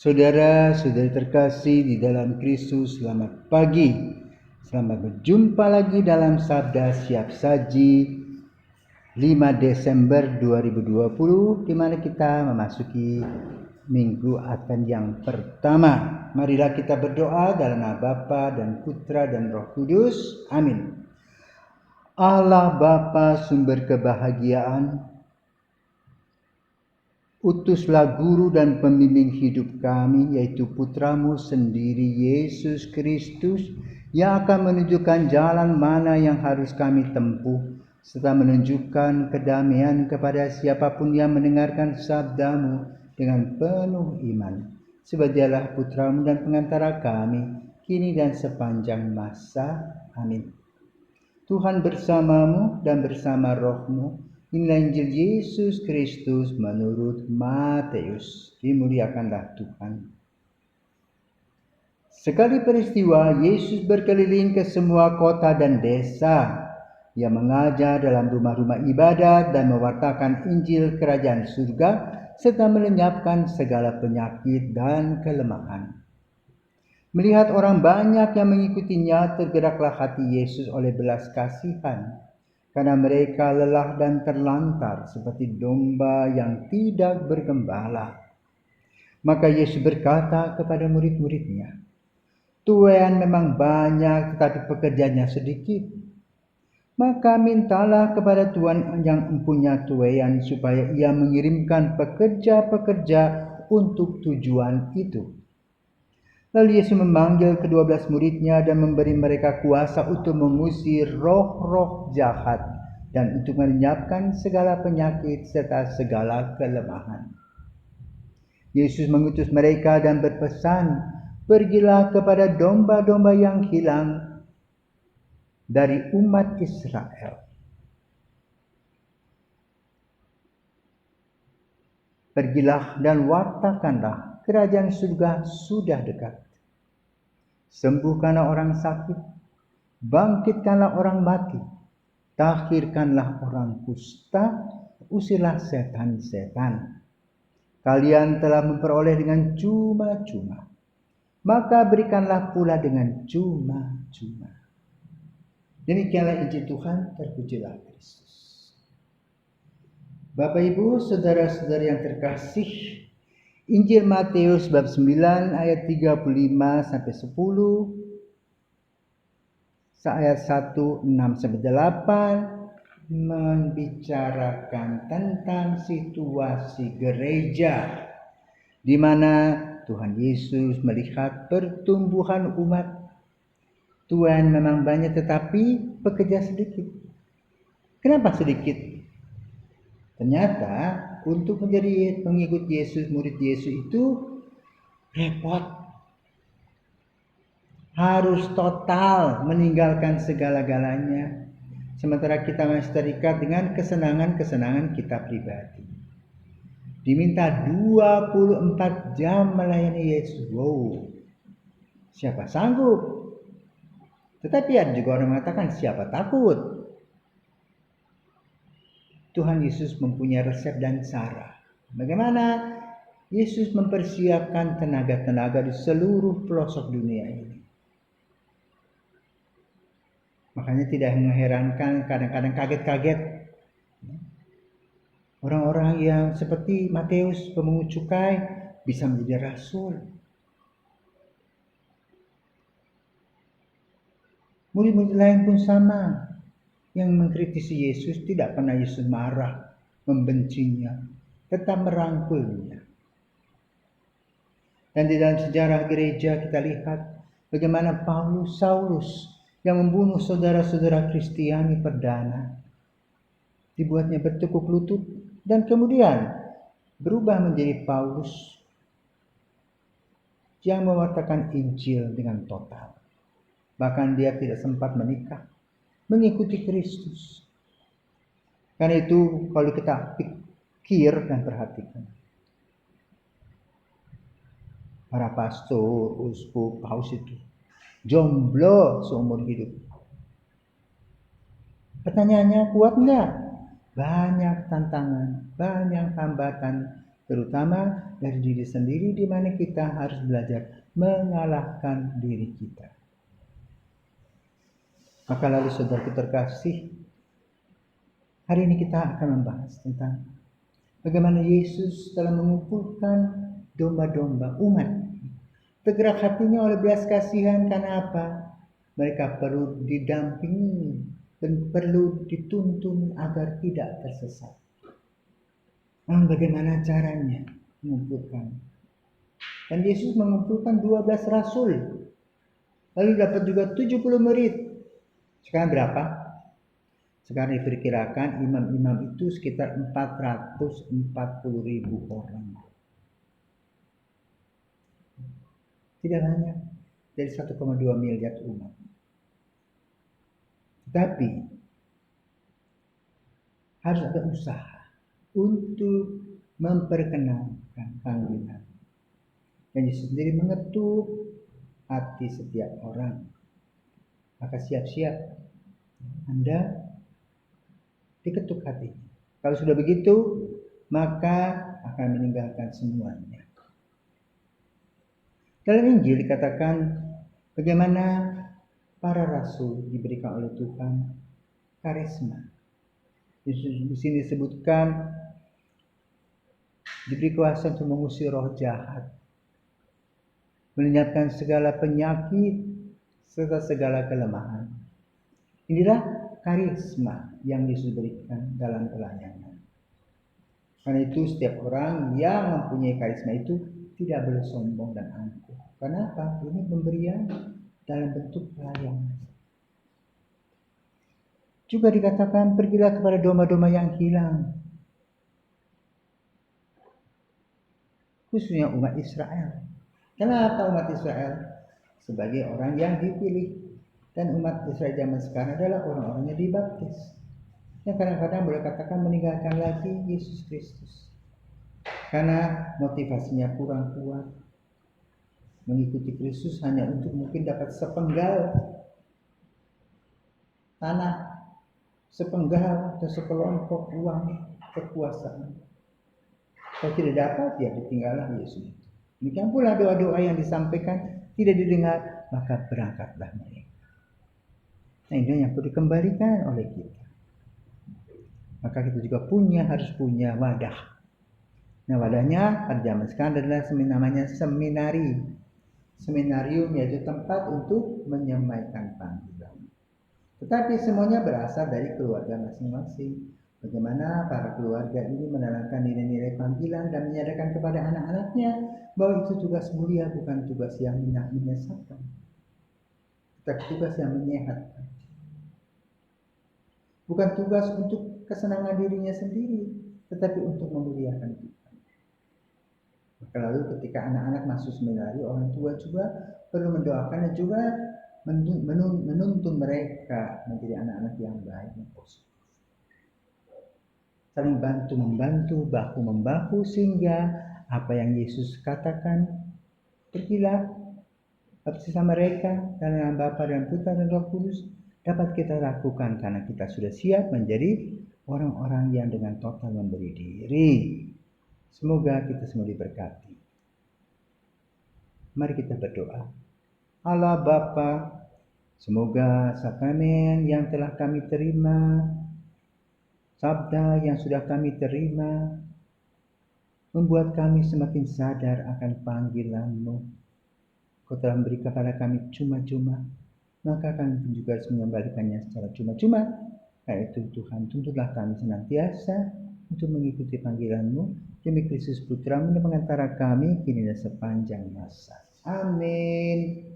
Saudara-saudari terkasih di dalam Kristus, selamat pagi. Selamat berjumpa lagi dalam Sabda Siap Saji 5 Desember 2020, di mana kita memasuki Minggu Advent yang pertama. Marilah kita berdoa dalam nama Bapa dan Putra dan Roh Kudus. Amin. Allah Bapa sumber kebahagiaan, utuslah guru dan pembimbing hidup kami, yaitu Putramu sendiri Yesus Kristus, yang akan menunjukkan jalan mana yang harus kami tempuh, serta menunjukkan kedamaian kepada siapapun yang mendengarkan sabdamu dengan penuh iman. Sebab Dialah Putramu dan pengantara kami, kini dan sepanjang masa. Amin. Tuhan bersamamu dan bersama rohmu. Inilah Injil Yesus Kristus menurut Matius. Dimuliakanlah Tuhan. Sekali peristiwa, Yesus berkeliling ke semua kota dan desa. Ia mengajar dalam rumah-rumah ibadat dan mewartakan Injil Kerajaan Surga, serta melenyapkan segala penyakit dan kelemahan. Melihat orang banyak yang mengikutinya, tergeraklah hati Yesus oleh belas kasihan, karena mereka lelah dan terlantar seperti domba yang tidak bergembala. Maka Yesus berkata kepada murid-muridnya, "Tuaian memang banyak, tetapi pekerjanya sedikit. Maka mintalah kepada Tuhan yang mempunyai tuaian supaya ia mengirimkan pekerja-pekerja untuk tujuan itu." Lalu Yesus memanggil ke-12 muridnya dan memberi mereka kuasa untuk mengusir roh-roh jahat dan untuk melenyapkan segala penyakit serta segala kelemahan. Yesus mengutus mereka dan berpesan, "Pergilah kepada domba-domba yang hilang dari umat Israel. Pergilah dan wartakanlah, kerajaan surga sudah dekat. Sembuhkanlah orang sakit, bangkitkanlah orang mati, tahirkanlah orang kusta, usirlah setan-setan. Kalian telah memperoleh dengan cuma-cuma, maka berikanlah pula dengan cuma-cuma." Demikianlah Injil Tuhan, terpujilah Kristus. Bapak Ibu, saudara-saudari yang terkasih, Injil Matius bab 9 ayat 35 sampai 10, ayat 1, 6 sampai 8 membicarakan tentang situasi gereja, di mana Tuhan Yesus melihat pertumbuhan umat. Tuhan memang banyak tetapi pekerja sedikit. Kenapa sedikit? Ternyata untuk menjadi pengikut Yesus, murid Yesus itu repot. Harus total meninggalkan segala-galanya. Sementara kita masih terikat dengan kesenangan-kesenangan kita pribadi. Diminta 24 jam melayani Yesus. Wow, siapa sanggup? Tetapi ada juga orang mengatakan, siapa takut? Tuhan Yesus mempunyai resep dan cara. Bagaimana Yesus mempersiapkan tenaga-tenaga di seluruh pelosok dunia ini. Makanya tidak mengherankan, kadang-kadang kaget-kaget orang-orang yang seperti Matius, pemungut cukai, bisa menjadi rasul. Murid-murid lain pun sama, yang mengkritisi Yesus. Tidak pernah Yesus marah, membencinya, tetap merangkulnya. Dan di dalam sejarah gereja kita lihat bagaimana Saulus yang membunuh saudara-saudara Kristiani perdana, dibuatnya bertekuk lutut dan kemudian berubah menjadi Paulus yang mewartakan Injil dengan total. Bahkan dia tidak sempat menikah, mengikuti Kristus. Karena itu kalau kita pikir dan perhatikan, para pastor, uskup, paus itu jomblo seumur hidup. Pertanyaannya, kuat enggak? Banyak tantangan, banyak hambatan, terutama dari diri sendiri, di mana kita harus belajar mengalahkan diri kita. Maka lalu saudaraku terkasih, hari ini kita akan membahas tentang bagaimana Yesus telah mengumpulkan domba-domba umat. Tergerak hatinya oleh belas kasihan, karena apa? Mereka perlu didampingi dan perlu dituntun agar tidak tersesat. Bagaimana caranya mengumpulkan? Dan Yesus mengumpulkan 12 rasul. Lalu dapat juga 70 murid. Sekarang berapa? Sekarang diperkirakan imam-imam itu sekitar 440.000 orang. Tidak banyak dari 1,2 miliar umat. Tapi harus ada usaha untuk memperkenalkan panggilan. Dan Yesus sendiri mengetuk hati setiap orang. Maka siap-siap Anda diketuk hati. Kalau sudah begitu, maka akan meninggalkan semuanya. Dalam Injil dikatakan bagaimana para rasul diberikan oleh Tuhan karisma. Yesus di sini disebutkan diberi kuasa untuk mengusir roh jahat, melenyapkan segala penyakit serta segala kelemahan. Inilah karisma yang Yesus berikan dalam pelayanan. Karena itu setiap orang yang mempunyai karisma itu tidak boleh sombong dan angkuh. Kenapa? Ini pemberian dalam bentuk pelayanan. Juga dikatakan pergilah kepada domba-domba yang hilang. Khususnya umat Israel. Kenapa umat Israel? Sebagai orang yang dipilih. Dan umat Israel zaman sekarang adalah orang-orang yang dibaptis. Yang kadang-kadang boleh katakan meninggalkan lagi Yesus Kristus. Karena motivasinya kurang kuat. Mengikuti Kristus hanya untuk mungkin dapat sepenggal tanah, sepenggal atau sekelompok uang kekuasaan. Kalau tidak dapat, ya ditinggallah Yesus. Demikian pula doa-doa yang disampaikan tidak didengar, maka berangkatlah mereka. Nah, ini yang perlu dikembalikan oleh kita. Maka kita juga harus punya wadah. Nah, wadahnya pada zaman sekarang adalah namanya seminarium, yaitu tempat untuk menyampaikan panggilan. Tetapi semuanya berasal dari keluarga masing-masing. Bagaimana para keluarga ini menanamkan nilai-nilai panggilan dan menyadarkan kepada anak-anaknya bahwa itu tugas mulia, bukan tugas yang menyesatkan, tetapi tugas yang menyehatkan. Bukan tugas untuk kesenangan dirinya sendiri, tetapi untuk memuliakan Tuhan. Maka lalu ketika anak-anak masuk seminari, orang tua juga perlu mendoakan dan juga menuntun mereka menjadi anak-anak yang baik dan positif. Saling bantu-membantu, bahu-membahu, sehingga apa yang Yesus katakan, pergilah bersama mereka dalam nama Bapa dan Putra dan Roh Kudus, dapat kita lakukan karena kita sudah siap menjadi orang-orang yang dengan total memberi diri. Semoga kita semua diberkati. Mari kita berdoa. Allah Bapa, semoga sakramen yang telah kami terima, sabda yang sudah kami terima, membuat kami semakin sadar akan panggilan-Mu. Kau telah memberi kepada kami cuma-cuma, maka kami juga harus mengembalikannya secara cuma-cuma. Karena itu Tuhan, tuntunlah kami senantiasa untuk mengikuti panggilan-Mu demi Kristus Putra-Mu yang mengantara kami kini dan sepanjang masa. Amin.